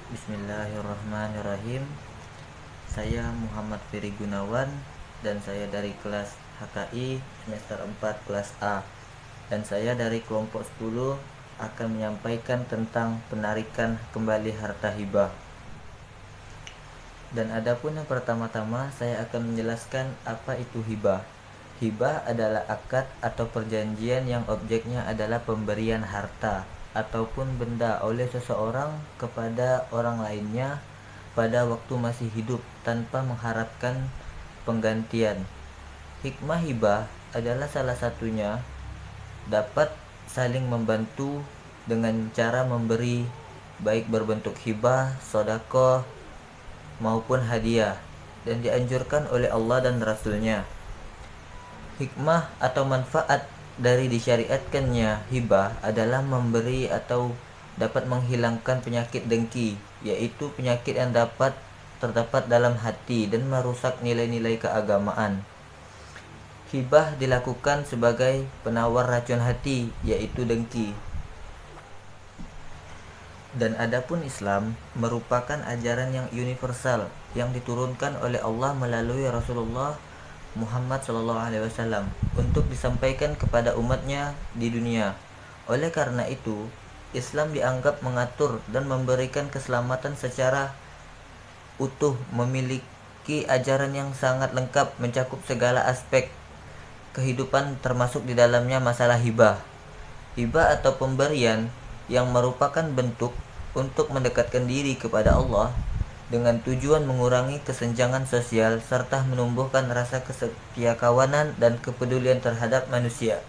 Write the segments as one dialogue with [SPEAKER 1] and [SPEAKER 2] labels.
[SPEAKER 1] Bismillahirrahmanirrahim. Saya Muhammad Ferry Gunawan dan saya dari kelas HKI semester 4 kelas A. Dan saya dari kelompok 10 akan menyampaikan tentang penarikan kembali harta hibah. Dan adapun yang pertama-tama saya akan menjelaskan apa itu hibah. Hibah adalah akad atau perjanjian yang objeknya adalah pemberian harta ataupun benda oleh seseorang kepada orang lainnya pada waktu masih hidup tanpa mengharapkan penggantian. Hikmah hibah adalah salah satunya dapat saling membantu dengan cara memberi, baik berbentuk hibah, sedekah maupun hadiah, dan dianjurkan oleh Allah dan Rasul-Nya. Hikmah atau manfaat dari disyariatkannya hibah adalah memberi atau dapat menghilangkan penyakit dengki, yaitu penyakit yang terdapat dalam hati dan merusak nilai-nilai keagamaan. Hibah dilakukan sebagai penawar racun hati, yaitu dengki. Dan adapun Islam merupakan ajaran yang universal yang diturunkan oleh Allah melalui Rasulullah Muhammad SAW untuk disampaikan kepada umatnya di dunia. Oleh karena itu, Islam dianggap mengatur dan memberikan keselamatan secara utuh, memiliki ajaran yang sangat lengkap mencakup segala aspek kehidupan termasuk di dalamnya masalah hibah. Hibah atau pemberian yang merupakan bentuk untuk mendekatkan diri kepada Allah dengan tujuan mengurangi kesenjangan sosial serta menumbuhkan rasa kesetiakawanan dan kepedulian terhadap manusia.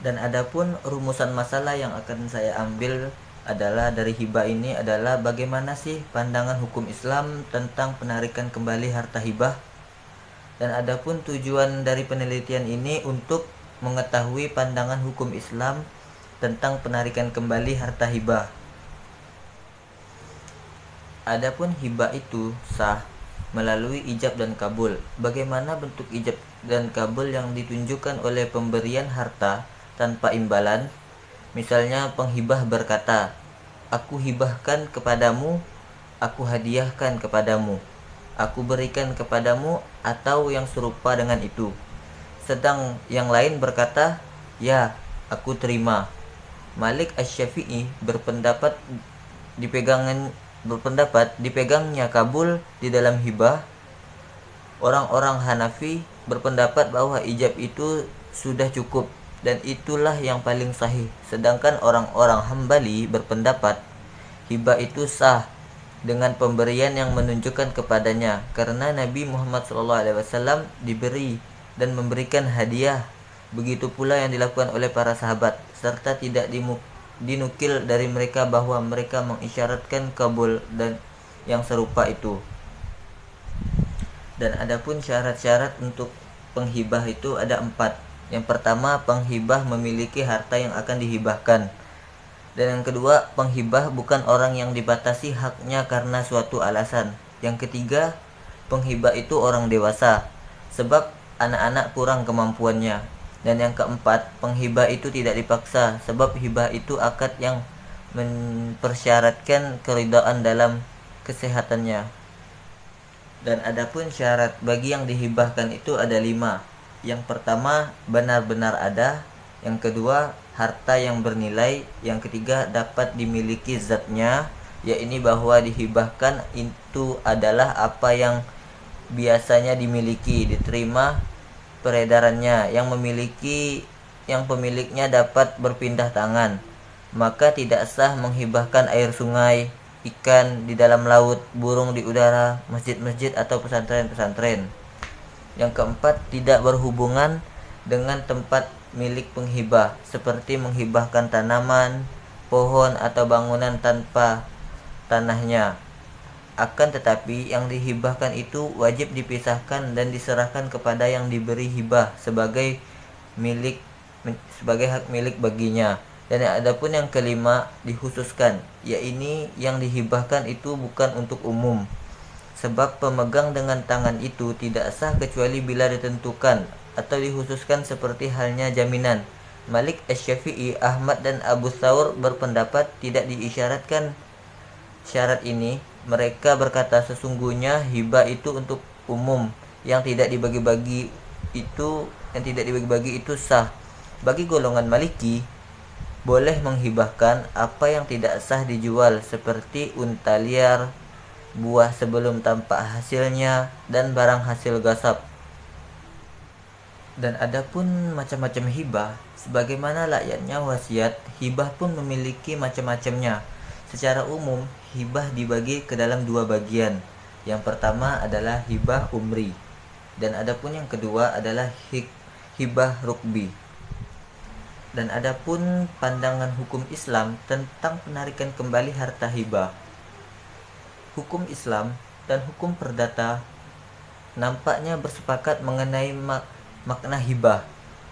[SPEAKER 1] Dan adapun rumusan masalah yang akan saya ambil adalah dari hibah ini adalah bagaimana sih pandangan hukum Islam tentang penarikan kembali harta hibah. Dan adapun tujuan dari penelitian ini untuk mengetahui pandangan hukum Islam tentang penarikan kembali harta hibah. Adapun hibah itu sah melalui ijab dan kabul. Bagaimana bentuk ijab dan kabul yang ditunjukkan oleh pemberian harta tanpa imbalan? Misalnya penghibah berkata, "Aku hibahkan kepadamu, aku hadiahkan kepadamu, aku berikan kepadamu," atau yang serupa dengan itu. Sedang yang lain berkata, "Ya, aku terima." Malik Asy-Syafi'i berpendapat dipegangnya kabul di dalam hibah. Orang-orang Hanafi berpendapat bahwa ijab itu sudah cukup dan itulah yang paling sahih. Sedangkan orang-orang Hambali berpendapat hibah itu sah dengan pemberian yang menunjukkan kepadanya, karena Nabi Muhammad SAW diberi dan memberikan hadiah. Begitu pula yang dilakukan oleh para sahabat, serta tidak dinukil dari mereka bahwa mereka mengisyaratkan kabul dan yang serupa itu. Dan adapun syarat-syarat untuk penghibah itu ada 4. Yang pertama, penghibah memiliki harta yang akan dihibahkan. Dan yang kedua, penghibah bukan orang yang dibatasi haknya karena suatu alasan. Yang ketiga, penghibah itu orang dewasa, sebab anak-anak kurang kemampuannya. Dan yang keempat, penghibah itu tidak dipaksa, sebab hibah itu akad yang mempersyaratkan keridhaan dalam kesehatannya. Dan adapun syarat bagi yang dihibahkan itu ada 5. Yang pertama, benar-benar ada. Yang kedua, harta yang bernilai. Yang ketiga, dapat dimiliki zatnya, yaitu bahwa dihibahkan itu adalah apa yang biasanya dimiliki, diterima peredarannya, yang pemiliknya dapat berpindah tangan. Maka tidak sah menghibahkan air sungai, ikan di dalam laut, burung di udara, masjid-masjid atau pesantren-pesantren. Yang keempat, tidak berhubungan dengan tempat milik penghibah, seperti menghibahkan tanaman, pohon atau bangunan tanpa tanahnya. Akan tetapi yang dihibahkan itu wajib dipisahkan dan diserahkan kepada yang diberi hibah sebagai hak milik baginya. Dan adapun yang kelima dikhususkan, yaitu yang dihibahkan itu bukan untuk umum, sebab pemegang dengan tangan itu tidak sah kecuali bila ditentukan atau dikhususkan seperti halnya jaminan. Malik Asy-Syafi'i, Ahmad dan Abu Thawr berpendapat tidak diisyaratkan syarat ini. Mereka berkata sesungguhnya hibah itu untuk umum, yang tidak dibagi-bagi itu sah. Bagi golongan Maliki, boleh menghibahkan apa yang tidak sah dijual seperti unta liar, buah sebelum tampak hasilnya, dan barang hasil gasap. Dan adapun macam-macam hibah, sebagaimana layaknya wasiat, hibah pun memiliki macam-macamnya. Secara umum, hibah dibagi ke dalam dua bagian. Yang pertama adalah hibah umri, dan adapun yang kedua adalah hibah rukbi. Dan adapun pandangan hukum Islam tentang penarikan kembali harta hibah. Hukum Islam dan hukum perdata nampaknya bersepakat mengenai makna hibah.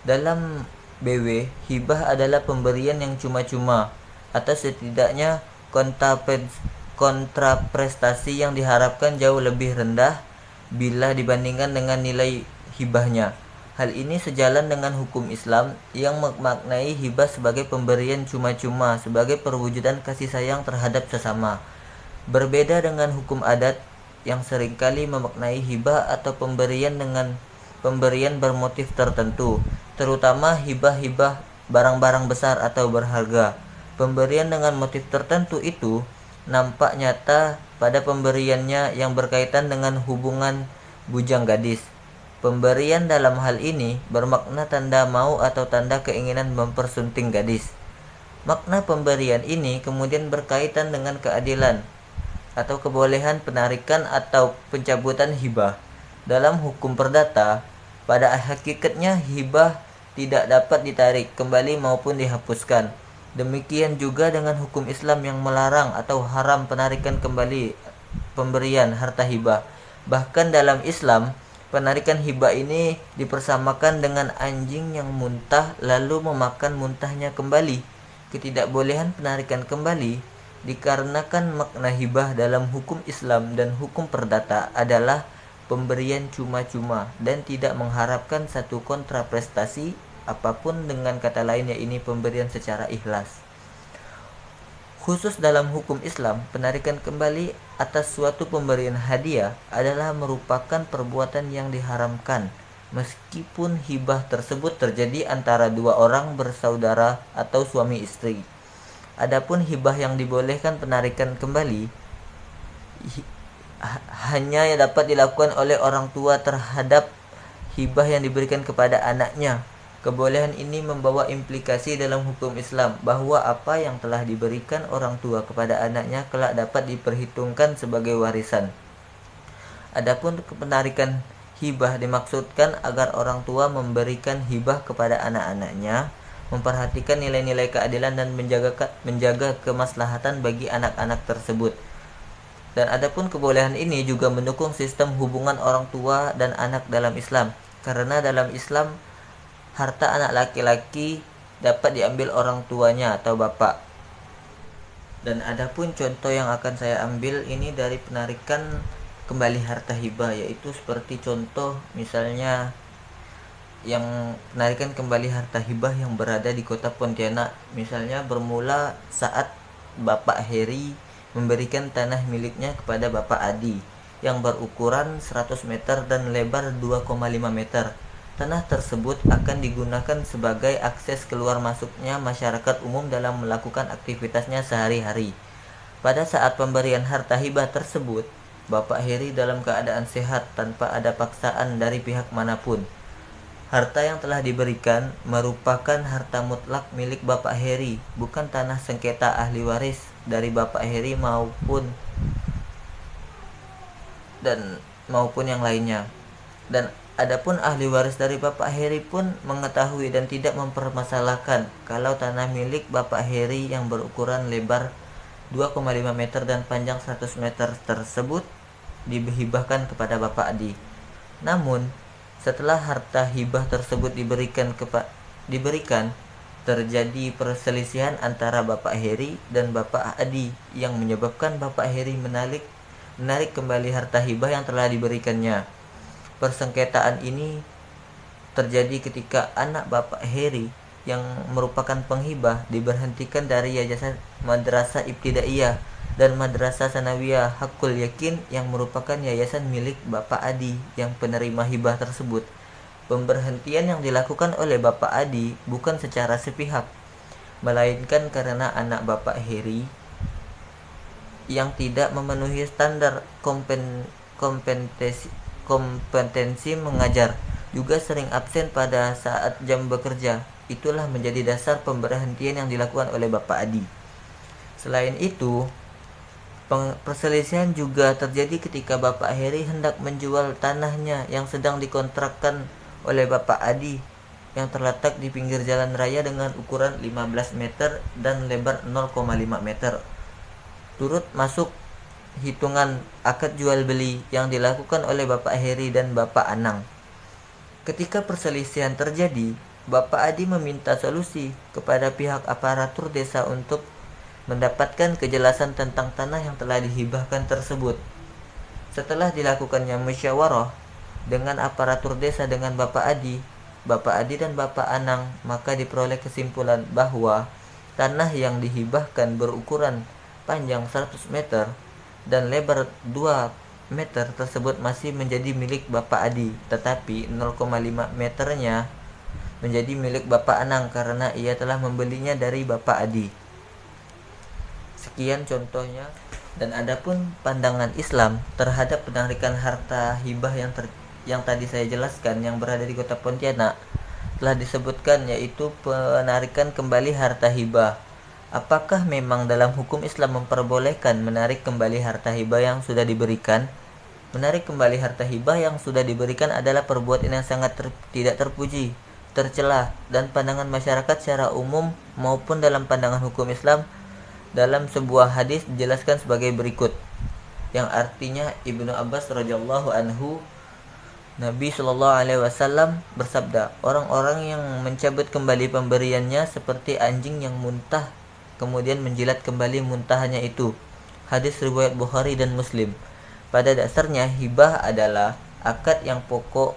[SPEAKER 1] Dalam BW, hibah adalah pemberian yang cuma-cuma atau setidaknya kontraprestasi yang diharapkan jauh lebih rendah bila dibandingkan dengan nilai hibahnya. Hal ini sejalan dengan hukum Islam yang memaknai hibah sebagai pemberian cuma-cuma sebagai perwujudan kasih sayang terhadap sesama. Berbeda dengan hukum adat yang seringkali memaknai hibah atau pemberian dengan pemberian bermotif tertentu, terutama hibah-hibah barang-barang besar atau berharga. Pemberian dengan motif tertentu itu nampak nyata pada pemberiannya yang berkaitan dengan hubungan bujang gadis. Pemberian dalam hal ini bermakna tanda mau atau tanda keinginan mempersunting gadis. Makna pemberian ini kemudian berkaitan dengan keadilan atau kebolehan penarikan atau pencabutan hibah. Dalam hukum perdata, pada hakikatnya hibah tidak dapat ditarik kembali maupun dihapuskan. Demikian juga dengan hukum Islam yang melarang atau haram penarikan kembali pemberian harta hibah. Bahkan dalam Islam, penarikan hibah ini dipersamakan dengan anjing yang muntah lalu memakan muntahnya kembali. Ketidakbolehan penarikan kembali dikarenakan makna hibah dalam hukum Islam dan hukum perdata adalah pemberian cuma-cuma dan tidak mengharapkan satu kontraprestasi apapun, dengan kata lain ini pemberian secara ikhlas. Khusus dalam hukum Islam, penarikan kembali atas suatu pemberian hadiah adalah merupakan perbuatan yang diharamkan meskipun hibah tersebut terjadi antara dua orang bersaudara atau suami istri. Adapun hibah yang dibolehkan penarikan kembali hanya dapat dilakukan oleh orang tua terhadap hibah yang diberikan kepada anaknya. Kebolehan ini membawa implikasi dalam hukum Islam bahwa apa yang telah diberikan orang tua kepada anaknya kelak dapat diperhitungkan sebagai warisan. Adapun penarikan hibah dimaksudkan agar orang tua memberikan hibah kepada anak-anaknya, memperhatikan nilai-nilai keadilan dan menjaga kemaslahatan bagi anak-anak tersebut. Dan adapun kebolehan ini juga mendukung sistem hubungan orang tua dan anak dalam Islam, karena dalam Islam harta anak laki-laki dapat diambil orang tuanya atau bapak. Dan adapun contoh yang akan saya ambil ini dari penarikan kembali harta hibah, yaitu seperti contoh misalnya yang penarikan kembali harta hibah yang berada di kota Pontianak, misalnya bermula saat Bapak Heri memberikan tanah miliknya kepada Bapak Adi yang berukuran 100 meter dan lebar 2,5 meter. Tanah tersebut akan digunakan sebagai akses keluar masuknya masyarakat umum dalam melakukan aktivitasnya sehari-hari. Pada saat pemberian harta hibah tersebut, Bapak Heri dalam keadaan sehat tanpa ada paksaan dari pihak manapun. Harta yang telah diberikan merupakan harta mutlak milik Bapak Heri, bukan tanah sengketa ahli waris dari Bapak Heri maupun yang lainnya. Dan adapun ahli waris dari Bapak Heri pun mengetahui dan tidak mempermasalahkan kalau tanah milik Bapak Heri yang berukuran lebar 2,5 meter dan panjang 100 meter tersebut dihibahkan kepada Bapak Adi. Namun, setelah harta hibah tersebut diberikan, terjadi perselisihan antara Bapak Heri dan Bapak Adi yang menyebabkan Bapak Heri menarik kembali harta hibah yang telah diberikannya. Persengketaan ini terjadi ketika anak Bapak Heri yang merupakan penghibah diberhentikan dari yayasan Madrasah Ibtidaiyah dan Madrasah Sanawiyah Hakul Yakin yang merupakan yayasan milik Bapak Adi yang penerima hibah tersebut. Pemberhentian yang dilakukan oleh Bapak Adi bukan secara sepihak, melainkan karena anak Bapak Heri yang tidak memenuhi standar kompetensi mengajar, juga sering absen pada saat jam bekerja. Itulah menjadi dasar pemberhentian yang dilakukan oleh Bapak Adi. Selain itu, perselisihan juga terjadi ketika Bapak Heri hendak menjual tanahnya yang sedang dikontrakkan oleh Bapak Adi yang terletak di pinggir jalan raya dengan ukuran 15 meter dan lebar 0,5 meter. Turut masuk hitungan akad jual beli yang dilakukan oleh Bapak Heri dan Bapak Anang. Ketika perselisihan terjadi, Bapak Adi meminta solusi kepada pihak aparatur desa untuk mendapatkan kejelasan tentang tanah yang telah dihibahkan tersebut. Setelah dilakukannya musyawarah dengan aparatur desa dengan Bapak Adi dan Bapak Anang, maka diperoleh kesimpulan bahwa tanah yang dihibahkan berukuran panjang 100 meter dan lebar 2 meter tersebut masih menjadi milik Bapak Adi, tetapi 0,5 meternya menjadi milik Bapak Anang karena ia telah membelinya dari Bapak Adi. Sekian contohnya. Dan adapun pandangan Islam terhadap penarikan harta hibah yang tadi saya jelaskan yang berada di Kota Pontianak telah disebutkan, yaitu penarikan kembali harta hibah. Apakah memang dalam hukum Islam memperbolehkan menarik kembali harta hibah yang sudah diberikan? Menarik kembali harta hibah yang sudah diberikan adalah perbuatan yang sangat tidak terpuji, tercela, dan pandangan masyarakat secara umum maupun dalam pandangan hukum Islam dalam sebuah hadis dijelaskan sebagai berikut, yang artinya Ibnu Abbas radhiyallahu anhu, Nabi Shallallahu Alaihi Wasallam bersabda, orang-orang yang mencabut kembali pemberiannya seperti anjing yang muntah kemudian menjilat kembali muntahannya itu. Hadis riwayat Bukhari dan Muslim. Pada dasarnya hibah adalah akad yang pokok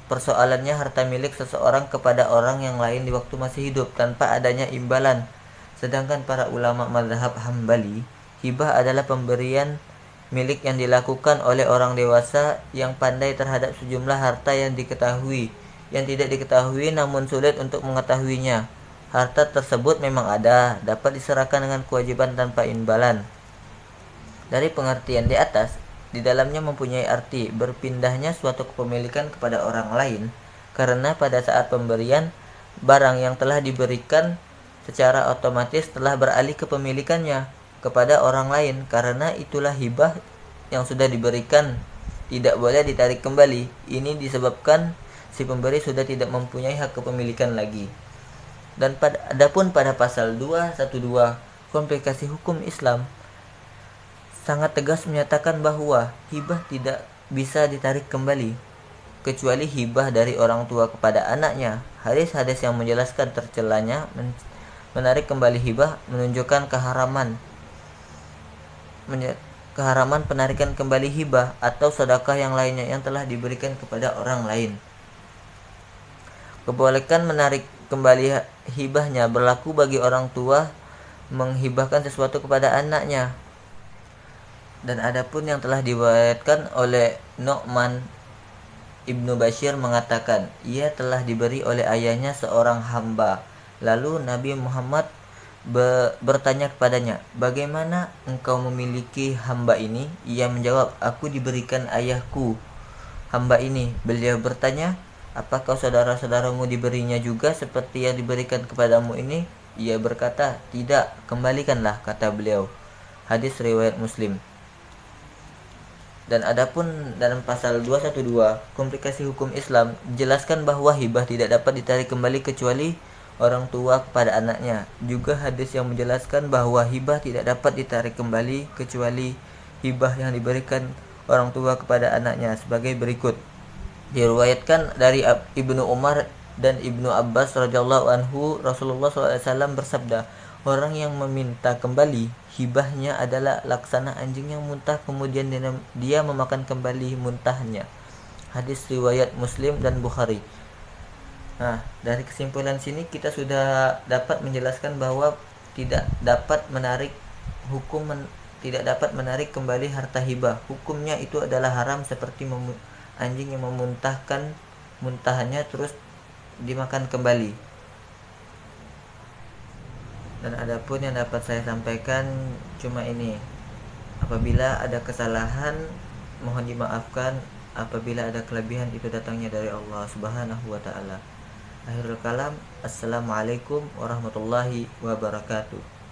[SPEAKER 1] persoalannya harta milik seseorang kepada orang yang lain di waktu masih hidup tanpa adanya imbalan. Sedangkan para ulama mazhab Hambali, hibah adalah pemberian milik yang dilakukan oleh orang dewasa yang pandai terhadap sejumlah harta yang tidak diketahui namun sulit untuk mengetahuinya. Harta tersebut memang ada, dapat diserahkan dengan kewajiban tanpa imbalan. Dari pengertian di atas, di dalamnya mempunyai arti berpindahnya suatu kepemilikan kepada orang lain, karena pada saat pemberian, barang yang telah diberikan secara otomatis telah beralih kepemilikannya kepada orang lain. Karena itulah hibah yang sudah diberikan tidak boleh ditarik kembali. Ini disebabkan si pemberi sudah tidak mempunyai hak kepemilikan lagi. Dan adapun pada pasal 212 komplikasi hukum Islam sangat tegas menyatakan bahwa hibah tidak bisa ditarik kembali kecuali hibah dari orang tua kepada anaknya. Hadis-hadis yang menjelaskan tercelanya menarik kembali hibah menunjukkan keharaman penarikan kembali hibah atau sedekah yang lainnya yang telah diberikan kepada orang lain. Kebolehan menarik kembali hibahnya berlaku bagi orang tua menghibahkan sesuatu kepada anaknya. Dan adapun yang telah diriwayatkan oleh Nu'man Ibnu Bashir mengatakan, ia telah diberi oleh ayahnya seorang hamba. Lalu Nabi Muhammad bertanya kepadanya, bagaimana engkau memiliki hamba ini? Ia menjawab, aku diberikan ayahku hamba ini. Beliau bertanya, apakah saudara-saudaramu diberinya juga seperti yang diberikan kepadamu ini? Ia berkata, tidak, kembalikanlah, kata beliau. Hadis riwayat Muslim. Dan adapun dalam pasal 212 komplikasi hukum Islam dijelaskan bahwa hibah tidak dapat ditarik kembali kecuali orang tua kepada anaknya. Juga hadis yang menjelaskan bahwa hibah tidak dapat ditarik kembali kecuali hibah yang diberikan orang tua kepada anaknya sebagai berikut. Diriwayatkan dari Ibnu Umar dan Ibnu Abbas radhiyallahu anhu, Rasulullah SAW bersabda, orang yang meminta kembali hibahnya adalah laksana anjing yang muntah kemudian dia memakan kembali muntahannya. Hadis riwayat Muslim dan Bukhari. Nah, dari kesimpulan sini kita sudah dapat menjelaskan bahwa tidak dapat menarik hukum tidak dapat menarik kembali harta hibah. Hukumnya itu adalah haram seperti anjing yang memuntahkan muntahannya terus dimakan kembali. Dan adapun yang dapat saya sampaikan cuma ini. Apabila ada kesalahan mohon dimaafkan, apabila ada kelebihan itu datangnya dari Allah Subhanahu wa taala. Akhirul kalam, assalamualaikum warahmatullahi wabarakatuh.